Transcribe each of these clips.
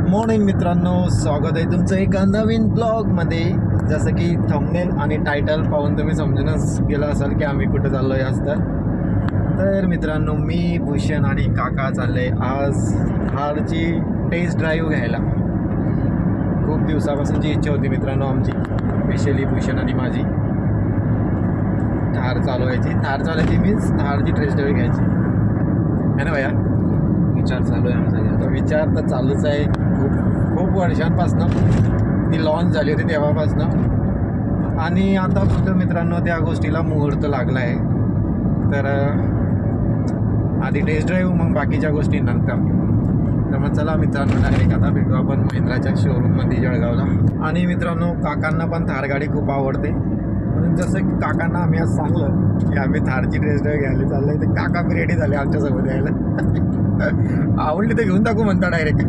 Morning मित्रांनो, स्वागत आहे तुमचं एका नवीन ब्लॉगमध्ये. जसं की थंबनेल आणि टायटल पाहून तुम्ही समजूनच गेला असाल की आम्ही कुठं चाललो आहे असतं. तर मित्रांनो, मी भूषण आणि काका चालले आज थारची टेस्ट ड्राईव्ह घ्यायला. खूप दिवसापासूनची इच्छा होती मित्रांनो आमची, स्पेशली भूषण आणि माझी. थार चालवायची मीन्स थारची टेस्ट ड्राईव्ह घ्यायची है ना भैया. विचार चालू आहे आमचा. विचार तर चालूच आहे खूप वर्षांपासनं. ती लॉन्च झाली होती तेव्हापासनं, आणि आता फक्त मित्रांनो त्या गोष्टीला मुहूर्त लागला आहे. तर आधी टेस्ट ड्राईव्ह, मग बाकीच्या गोष्टी नंतर. तर मग चला मित्रांनो, डायरेक्ट आता भेटू आपण महिंद्राच्या शोरूममध्ये जळगावला. आणि मित्रांनो, काकांना पण थार गाडी खूप आवडते, म्हणून जसं की काकांना आम्ही आज सांगलं की आम्ही थारची टेस्ट ड्राईव्ह घ्यायला चाललो आहे, तर काका बी रेडी झाले आमच्यासोबत यायला. आवडली तर घेऊन टाकू म्हणता डायरेक्ट.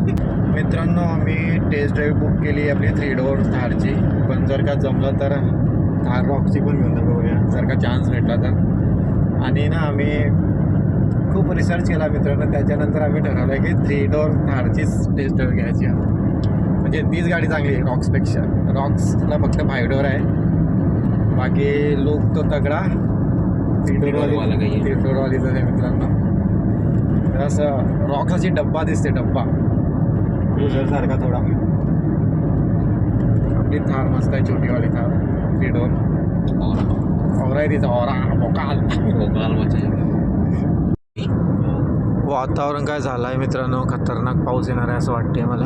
मित्रांनो, आम्ही टेस्ट ड्राईव्ह बुक केली आपली 3 डोअर थारची. पण जर का जमलं तर थार रॉकची पण घेऊन बघूया, जर का चान्स भेटला तर. आणि ना आम्ही खूप रिसर्च केला मित्रांनो, त्याच्यानंतर आम्ही ठरवलं आहे की 3 डोअर थारचीच टेस्ट ड्राईव्ह घ्यायची. म्हणजे तीच गाडी चांगली आहे रॉक्सपेक्षा. रॉक्सला फक्त 5 डोअर आहे, बाकी लुक तो तगडा 3 डोअरवालीच आहे मित्रांनो. असं रॉक्सची डब्बा दिसते, डब्बा क्रुझरसारखा थोडा. आपली थार मस्त आहे, छोटीवाली थार 3 डोअर. और आहे तिचा और बोकाल. वातावरण काय झालं आहे मित्रांनो, खतरनाक पाऊस येणार आहे असं वाटते मला.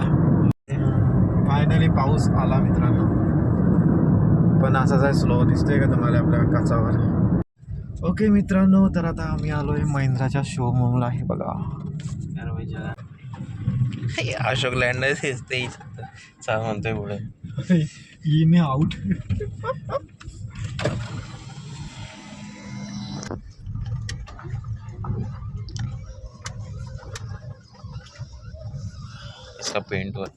फायनली पाऊस आला मित्रांनो, पण असाच आहे, स्लो दिसतोय का तुम्हाला आपल्या काचावर. ओके मित्रांनो, तर आता आम्ही आलो आहे महिंद्राच्या शोरूमला. आहे बघा, अशोक लँड ते म्हणतोय पुढे मी आउट. इसका पेंट वर.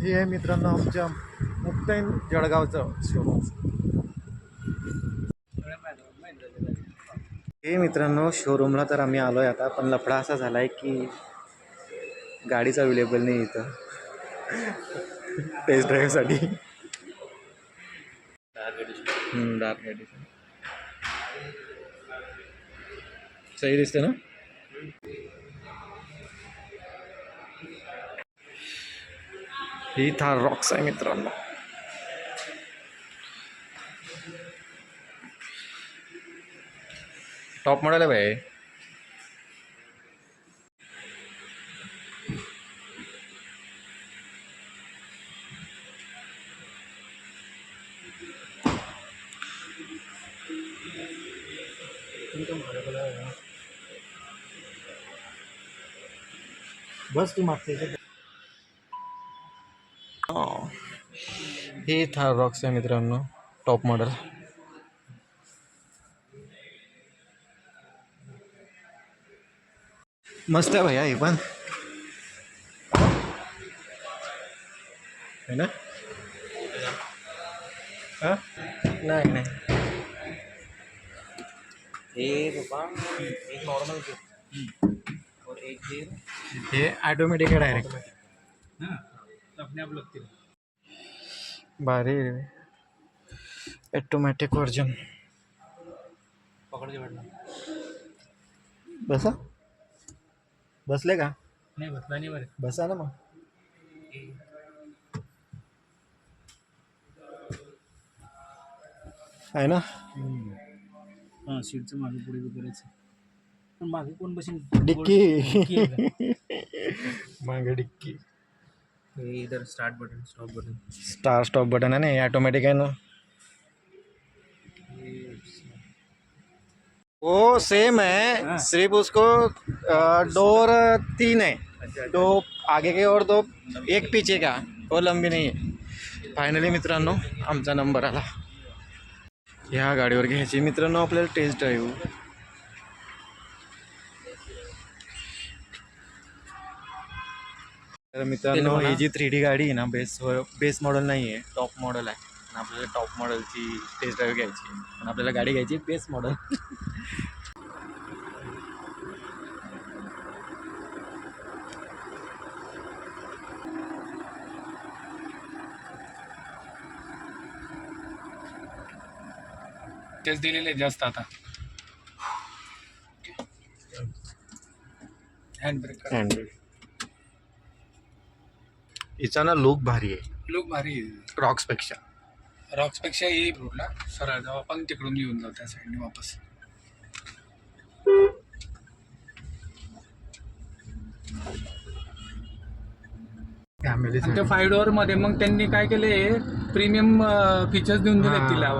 हे आहे मित्रांनो आमच्या मुक्ताईन जळगावचं शोरूम. हे मित्रांनो, शोरूमला तर आम्ही आलो आहे आता, पण लफडा असा झाला आहे की गाडीच अवेलेबल नाही इथं टेस्ट ड्राईव्हसाठी. डार्क एडिशन सही दिसते ना. ही थार रॉक्स आहे मित्रांनो. टॉप मॉडेल आहे भाई. बस तू मागते. हे थार रॉक्स आहे मित्रांनो, टॉप मॉडेल. मस्त आहे भैया, हे पण है ना. हां नाही नाही, एक नॉर्मल और एक हे ऑटोमॅटिक आहे डायरेक्ट. अपने आप लगते भारी ऑटोमॅटिक व्हर्जन. पकड़ के बैठना. बसा, बसले का? नहीं बसला नहीं बरे. बसा ना मग. आहे ना. हां, सीटचं मागे पुढे बी करायचं. पण मागे कोण बसेल? डिक्की. मागे डिक्की. इधर start button, stop button. Stop button आहे ना, ऑटोमॅटिक आहे ना. वो सेम है, सिर्फ उसको डोर 3 है, दो आगे के और 2 एक पीछे का, वो लंबी नहीं है. फायनली मित्रांनो आमचा नंबर आला. ह्या गाडीवर घ्यायची मित्रांनो आपल्याला टेस्ट ड्राईव्ह. तर मित्रांनो, ही जी 3D गाडी आहे ना, बेस मॉडेल नाही आहे, टॉप मॉडेल आहे. आणि आपल्याला टॉप मॉडेलची टेस्ट ड्राईव्ह घ्यायची आहे, पण आपल्याला गाडी घ्यायची बेस मॉडेल. तेच दिलेले आहेत जास्त आता. हँड ब्रेक हिचा ना लुक भारी आहे लुक भारी आहे. रॉक्सपेक्षा. रॉक्सपेक्षा ही रोडला सरळ जाऊ आपण तिकडून येऊन जाऊ त्या साईडने वापस. फॅमिली आणि त्या 5 डोअर मध्ये मग त्यांनी काय केले प्रीमियम फीचर्स देऊन दिले तिला.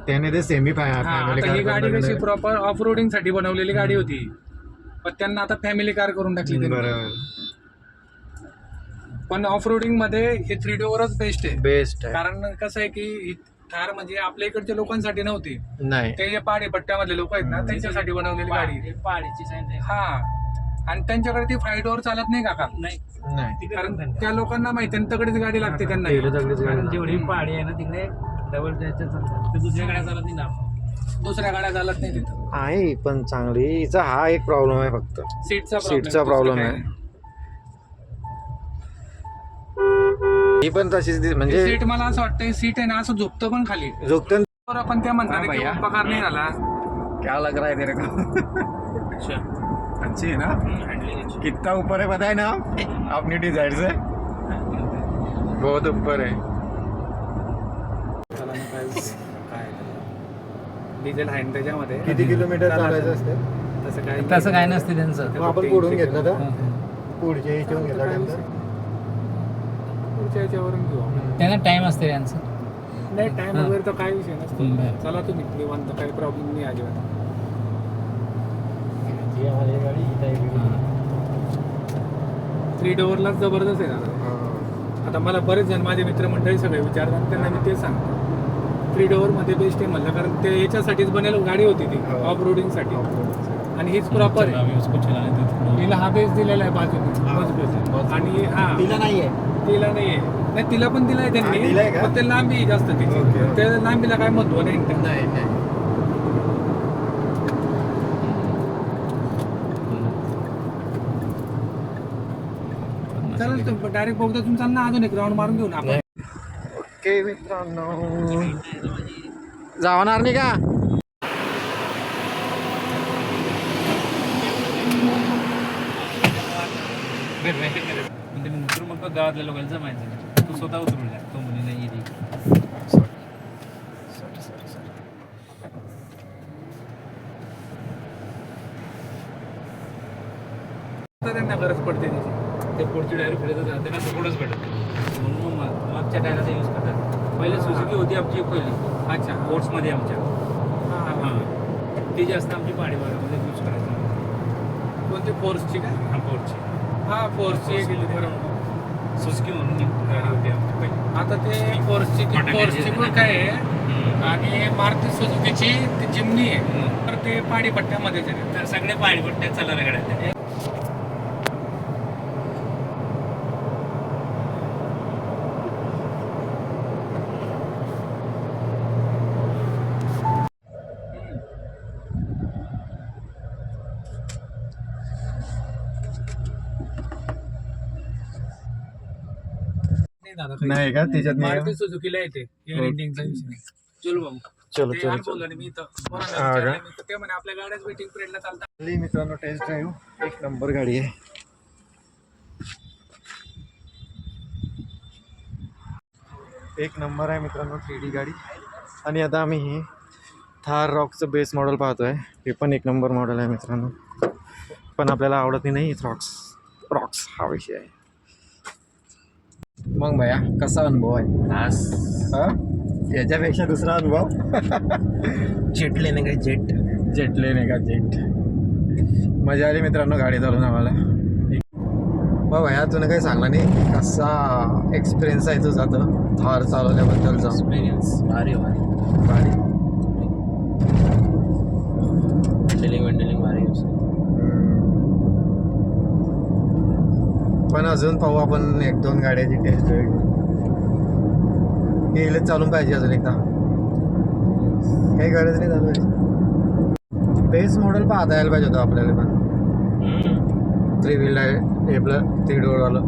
त्याने ते सेमी आता ही गाडी कशी प्रॉपर ऑफ रोडिंग साठी बनवलेली गाडी होती, पण त्यांना आता फॅमिली कार करून टाकली त्यांनी. बरोबर. पण ऑफ रोडिंग मध्ये हे 3 डोअरच बेस्ट आहे. बेस्ट आहे. कारण कसं आहे की ही कार म्हणजे आपल्या इकडच्या लोकांसाठी नव्हती, नाही ते जे पहाडी पट्ट्यामधले लोक आहेत ना त्यांच्यासाठी बनवलेली गाडी. पहाडीची हा, आणि त्यांच्याकडे ती 5 डोअर चालत नाही काका. नाही, नाही कारण त्या लोकांना माहिती आहे तगडीच गाडी लागते त्यांना. कारण जेवढी पहाडी आहे ना तिकडे डबल जायचं चालतं, ते दुसऱ्या गाड्या चालत नाही ना. दुसऱ्या गाड्या चालत नाही तिथं. आहे पण चांगली. हिचा हा एक प्रॉब्लेम आहे फक्त, सीटचा प्रॉब्लेम आहे. ही पण तशीच म्हणजे सीट मला असं वाटतं सीट आहे ना असं झोपतं पण खाली. झोपतं. पण त्या म्हणतात की पगार नाही झाला. क्या लग रहा है तेरे को? अच्छी है ना? कितना ऊपर है पता है ना अपनी डिजायर से? बहुत ऊपर है. डिझेल आहे ना त्याच्यामध्ये. किती किलोमीटर चालायचं असते? तसं काय नसते त्यांचं. मग आपण पुढून घेतलं तर पुढच्या इथून घेतला नंतर पुढच्या याच्यावरून घेऊ आपण. त्यांना टाइम असते त्यांचं. नाही टाइम वगैरे तर काही विषय नसतो. चला तुम्ही निवांत, काही प्रॉब्लेम नाही अजिबात. 3 डोअरलाच जबरदस्त आहे दादा. आता मला बरेच जण माझे मित्रमंडळी सगळे विचारतात, त्यांना मी ते सांगतो 3 डोअर मध्ये बेस्ट आहे म्हणलं, कारण ते याच्यासाठीच बनेल गाडी होती ती ऑफ रोडिंग साठी. आणि हीच प्रॉपर आहे. तिला हा बेस दिलेला आहे बाजूने मजबूत. आणि हा तिला नाहीये. तिला नाहीये. नाही तिला पण दिलाय त्यांनी, दिलाय का? पण ते लांबी जास्त तिची. Okay. त्या लांबीला काय महत्व नाही. नाही चालेल डायरेक्ट बघतो चालना, अजून एक राऊंड मारून घेऊ ना आपण. ओके मित्रांनो, जाणार नाही का? उतरू मग गावातल्या लोकांना जमायचं. तू स्वतः उतरून जा. तो म्हणे नाही येते. त्यांना गरज पडते त्याची. ते पुढची डायरेक्ट फिरत जाते ना, पुढंच भेटत. म्हणून मग मागच्या टायराचा यूज करतात. पहिले सुझुकी होती आमची पहिली. अच्छा. बोट्समध्ये आमच्या. हां हां, ती जास्त आमची पहाडी भागामध्ये यूज करायची. कोणती फोर्सची काय? हा, बोटची. हां फोर्सची गेली बरोबर. सुझुकी म्हणून ती गाडी होती आमची पहिली. आता ते फोर्सची पण काय आहे, आणि मारुती सुझुकीची ती जिमनी आहे. तर ते पहाडी पट्ट्यामध्येच आहे. तर सगळे पहाडी पट्ट्यात चालणाऱ्या गाड्या आहेत. नाही का त्याच्यात नाही मारुती सुझुकीला येते एअर इंडिंगचा विषय. चलो बाबू. चलो ते चलो यार चलो. बोललो आणि मी इथं कोणाला हा का? विचारलं, मी तर ते म्हणे आपल्या गाड्याच वेटिंग पिरियडला चालतात. मित्रांनो टेस्ट ड्राईव्ह एक नंबर गाडी आहे. एक नंबर आहे मित्रांनो 3D गाडी. आणि आता आम्ही ही थार रॉक्सचं बेस मॉडेल पाहतोय. हे पण एक नंबर मॉडेल आहे मित्रांनो, पण आपल्याला आवडत नाही रॉक्स हा विषय आहे. मग भैया कसा अनुभव आहे? हा, याच्यापेक्षा दुसरा अनुभव जेट लेने का जेट लेने का जेट. मजा आली मित्रांनो गाडी चालवून आम्हाला. बघ भैया तुला काही सांगला नाही, कसा एक्सपिरियन्स आहे तुझा तो थार चालवल्याबद्दलचा? एक्सपिरियन्स भारी गाडी हँडलिंग भारी. पण अजून पाहू आपण 1-2 गाड्याची टेस्ट येईलच चालून पाहिजे अजून एकदा. काही गरज नाही चालवायची. बेस मॉडेल पाहता यायला पाहिजे होतं आपल्याला पण. 3 व्हील आहे हे आपलं 3 डोअरवालं.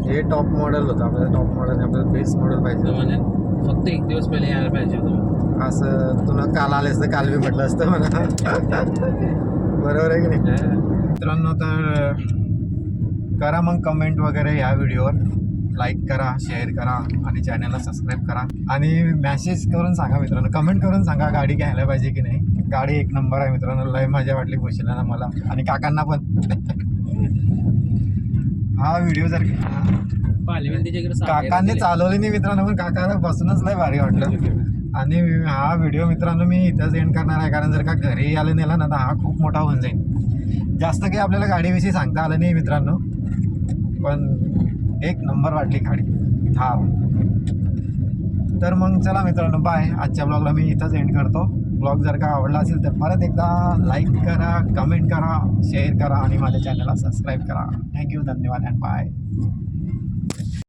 हे टॉप मॉडेल होतं आपल्याला. टॉप मॉडेल आपल्याला बेस मॉडेल पाहिजे. फक्त एक दिवस पहिले यायला पाहिजे होतं. असं तुला काल आलेस तर काल बी म्हटलं असतं म्हणा. बरोबर आहे की नाही मित्रांनो? तर करा मग कमेंट वगैरे या व्हिडिओवर, लाईक करा, शेअर करा आणि चॅनलला सबस्क्राईब करा आणि मॅसेज करून सांगा मित्रांनो, कमेंट करून सांगा गाडी घ्यायला पाहिजे की नाही. गाडी एक नंबर आहे मित्रांनो, लय मजा वाटली खुशीला मला आणि काकांना पण. हा व्हिडिओ जर काकांनी चालवली नाही मित्रांनो, पण काकाला बसूनच लय भारी वाटलं. आणि हा व्हिडिओ मित्रांनो मी इथंच एंड करणार आहे, कारण जर का घरी आलं नेला ना तर हा खूप मोठा होऊन जाईल. जास्त काही आपल्याला गाडीविषयी सांगता आलं नाही मित्रांनो, पण एक नंबर वाटली गाडी हा. तर मग चला मित्रांनो, बाय. आजच्या ब्लॉगला मी इथंच एंड करतो. ब्लॉग जर का आवडला असेल तर परत एकदा लाईक करा, कमेंट करा, शेअर करा आणि माझ्या चॅनलला सबस्क्राईब करा. थँक्यू, धन्यवाद अँड बाय.